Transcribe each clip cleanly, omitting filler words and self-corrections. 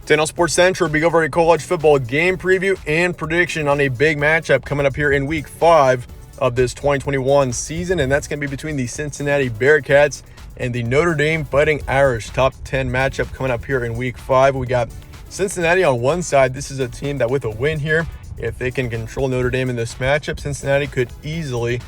Today on Sports Central, we go over a college football game preview and prediction on a big matchup coming up here in Week 5 of this 2021 season, and that's going to be between the Cincinnati Bearcats and the Notre Dame Fighting Irish. Top 10 matchup coming up here in Week 5. We got Cincinnati on one side. This is a team that with a win here, if they can control Notre Dame in this matchup, Cincinnati could easily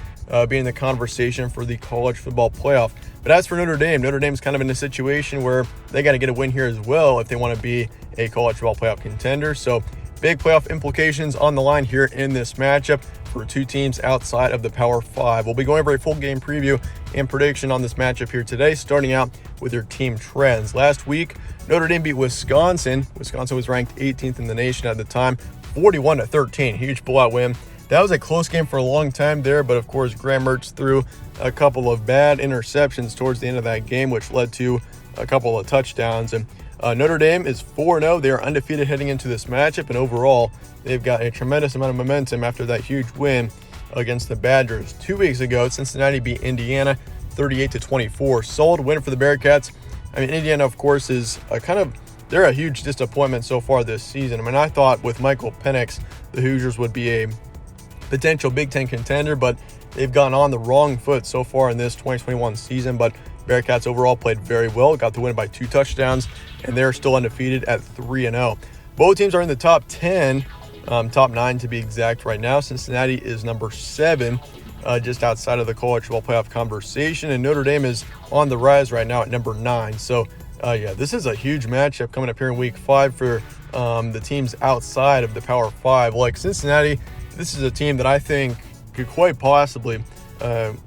be in the conversation for the college football playoff. But as for Notre Dame's kind of in a situation where they got to get a win here as well if they want to be a college football playoff contender. So big playoff implications on the line here in this matchup for two teams outside of the Power 5. We'll be going over a full game preview and prediction on this matchup here today, starting out with your team trends. Last week, Notre Dame beat Wisconsin. Wisconsin was ranked 18th in the nation at the time, 41-13, huge blowout win. That was a close game for a long time there, but of course, Graham Mertz threw a couple of bad interceptions towards the end of that game, which led to a couple of touchdowns. And Notre Dame is 4-0. They are undefeated heading into this matchup, and overall, they've got a tremendous amount of momentum after that huge win against the Badgers. 2 weeks ago, Cincinnati beat Indiana 38-24. Solid win for the Bearcats. I mean, Indiana, of course, is they're a huge disappointment so far this season. I mean, I thought with Michael Penix, the Hoosiers would be a potential Big Ten contender, but they've gone on the wrong foot so far in this 2021 season. But Bearcats overall played very well, got the win by 2 touchdowns, and they're still undefeated at 3-0. Both teams are in the top 10, top 9 to be exact right now. Cincinnati is number 7, just outside of the college football playoff conversation, and Notre Dame is on the rise right now at number 9. So this is a huge matchup coming up here in Week 5 for the teams outside of the Power 5. Like Cincinnati, this is a team that I think could quite possibly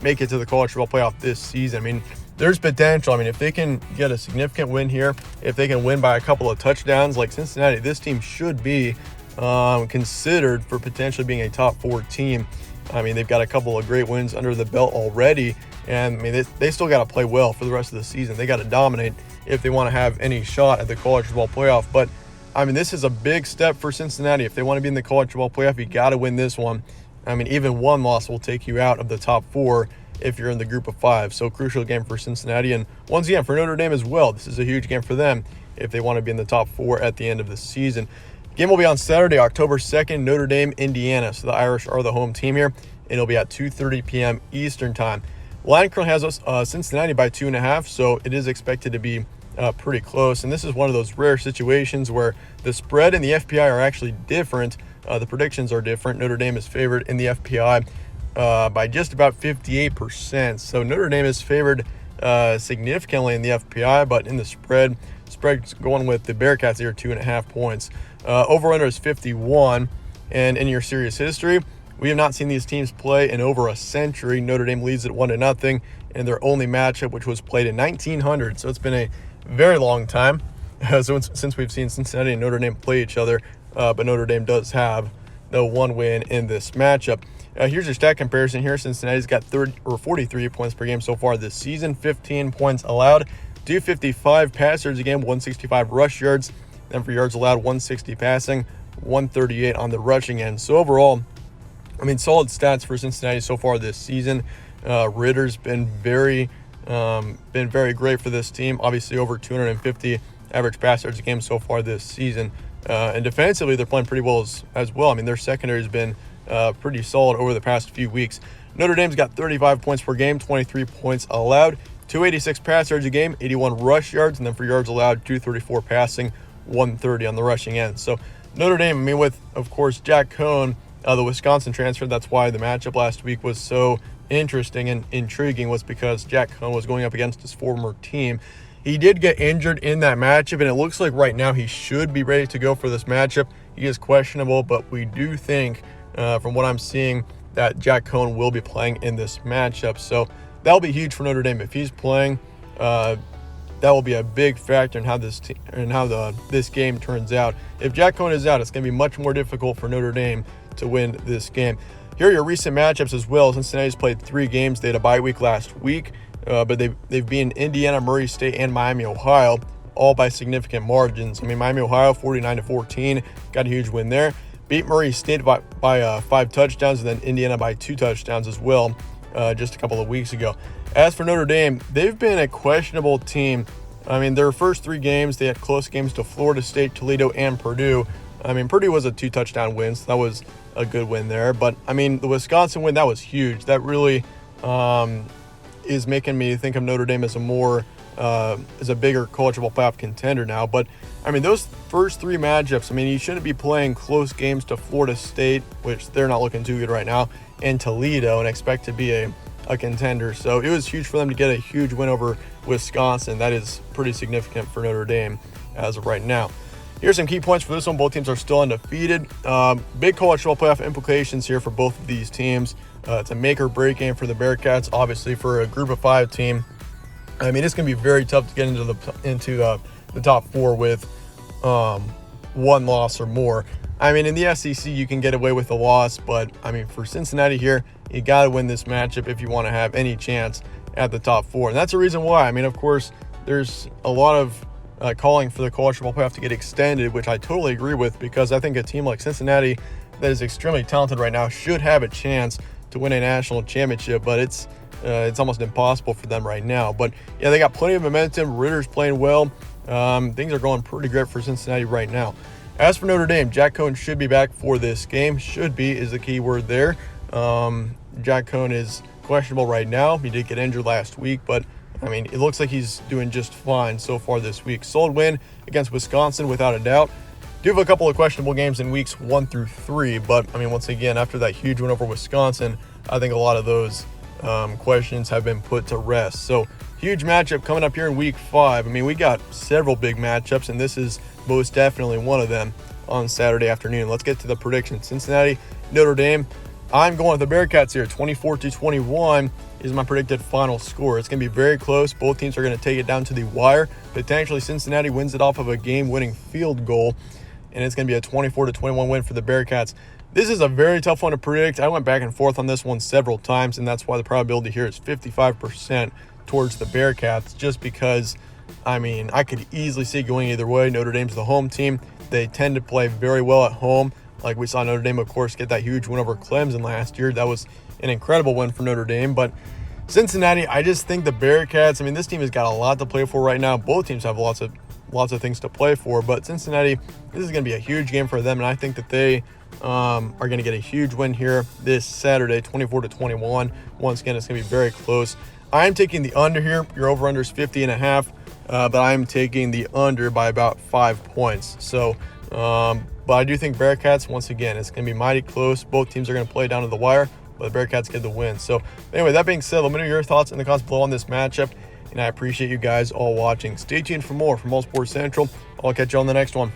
make it to the college football playoff this season. I mean, there's potential. I mean, if they can get a significant win here, if they can win by a couple of touchdowns like Cincinnati, this team should be considered for potentially being a top 4 team. I mean, they've got a couple of great wins under the belt already, and I mean, they still got to play well for the rest of the season. They got to dominate if they want to have any shot at the college football playoff. But I mean, this is a big step for Cincinnati. If they want to be in the college football playoff, you got to win this one. I mean, even one loss will take you out of the top 4 if you're in the group of 5. So crucial game for Cincinnati. And once again, for Notre Dame as well, this is a huge game for them if they want to be in the top 4 at the end of the season. Game will be on Saturday, October 2nd, Notre Dame, Indiana. So the Irish are the home team here, and it'll be at 2:30 p.m. Eastern time. Line currently has us Cincinnati by 2.5, so it is expected to be pretty close. And this is one of those rare situations where the spread and the FPI are actually different. The predictions are different. Notre Dame is favored in the FPI by just about 58%. So Notre Dame is favored significantly in the FPI, but in the spread's going with the Bearcats here, 2.5 points. Over-under is 51. And in your series history, we have not seen these teams play in over a century. Notre Dame leads at 1-0 in their only matchup, which was played in 1900. So it's been a very long time since we've seen Cincinnati and Notre Dame play each other. But Notre Dame does have the one win in this matchup. Here's your stat comparison here. Cincinnati's got 43 points per game so far this season, 15 points allowed, 255 pass yards a game, 165 rush yards. Then for yards allowed, 160 passing, 138 on the rushing end. So overall, I mean, solid stats for Cincinnati so far this season. Ritter's been very great for this team. Obviously, over 250 average pass yards a game so far this season. And defensively, they're playing pretty well as well. I mean, their secondary has been pretty solid over the past few weeks. Notre Dame's got 35 points per game, 23 points allowed, 286 pass yards a game, 81 rush yards, and then for yards allowed, 234 passing, 130 on the rushing end. So Notre Dame, I mean, with, of course, Jack Cohn, the Wisconsin transfer, that's why the matchup last week was so interesting and intriguing, was because Jack Cohn was going up against his former team. He did get injured in that matchup, and it looks like right now he should be ready to go for this matchup. He is questionable, but we do think, from what I'm seeing, that Jack Cohn will be playing in this matchup. So that'll be huge for Notre Dame. If he's playing, that will be a big factor in how this game turns out. If Jack Cohn is out, it's going to be much more difficult for Notre Dame to win this game. Here are your recent matchups as well. Cincinnati's played 3 games. They had a bye week last week, but they've beaten Indiana, Murray State, and Miami, Ohio, all by significant margins. I mean, Miami, Ohio, 49-14, got a huge win there. Beat Murray State by 5 touchdowns, and then Indiana by 2 touchdowns as well, just a couple of weeks ago. As for Notre Dame, they've been a questionable team I mean, their first 3 games, they had close games to Florida State, Toledo, and Purdue. I mean, Purdue was a 2-touchdown win, so that was a good win there. But, I mean, the Wisconsin win, that was huge. That really is making me think of Notre Dame as a bigger college football playoff contender now. But, I mean, those first 3 matchups, I mean, you shouldn't be playing close games to Florida State, which they're not looking too good right now, and Toledo, and expect to be a contender. So it was huge for them to get a huge win over Wisconsin. That is pretty significant for Notre Dame as of right now. Here's some key points for this one. Both teams are still undefeated. Big college football playoff implications here for both of these teams. It's a make or break game for the Bearcats, obviously for a group of 5 team. I mean, it's going to be very tough to get into the top 4 with 1 loss or more. I mean, in the SEC, you can get away with a loss, but I mean, for Cincinnati here, you got to win this matchup if you want to have any chance at the top 4. And that's the reason why. I mean, of course, there's a lot of calling for the college football playoff to get extended, which I totally agree with, because I think a team like Cincinnati that is extremely talented right now should have a chance to win a national championship, but it's almost impossible for them right now. But yeah, they got plenty of momentum. Ritter's playing well. Things are going pretty great for Cincinnati right now. As for Notre Dame, Jack Coan should be back for this game. Should be is the key word there. Jack Coan is questionable right now. He did get injured last week, but I mean, it looks like he's doing just fine so far this week. Solid win against Wisconsin without a doubt. Do have a couple of questionable games in weeks 1 through 3, but I mean, once again, after that huge win over Wisconsin, I think a lot of those questions have been put to rest. So huge matchup coming up here in week 5. I mean, we got several big matchups, and this is most definitely one of them on Saturday afternoon. Let's get to the predictions. Cincinnati, Notre Dame. I'm going with the Bearcats here. 24-21 is my predicted final score. It's going to be very close. Both teams are going to take it down to the wire. Potentially Cincinnati wins it off of a game-winning field goal, and it's going to be a 24-21 win for the Bearcats. This is a very tough one to predict. I went back and forth on this one several times, and that's why the probability here is 55% towards the Bearcats, just because, I mean, I could easily see it going either way. Notre Dame's the home team. They tend to play very well at home. Like we saw Notre Dame, of course, get that huge win over Clemson last year. That was an incredible win for Notre Dame. But Cincinnati, I just think the Bearcats, I mean, this team has got a lot to play for right now. Both teams have lots of things to play for. But Cincinnati, this is going to be a huge game for them. And I think that they are going to get a huge win here this Saturday, 24-21. Once again, it's going to be very close. I'm taking the under here. Your over-under is 50.5. But I'm taking the under by about 5 points. So, but I do think Bearcats, once again, it's going to be mighty close. Both teams are going to play down to the wire, but the Bearcats get the win. So anyway, that being said, let me know your thoughts in the comments below on this matchup, and I appreciate you guys all watching. Stay tuned for more from All Sports Central. I'll catch you on the next one.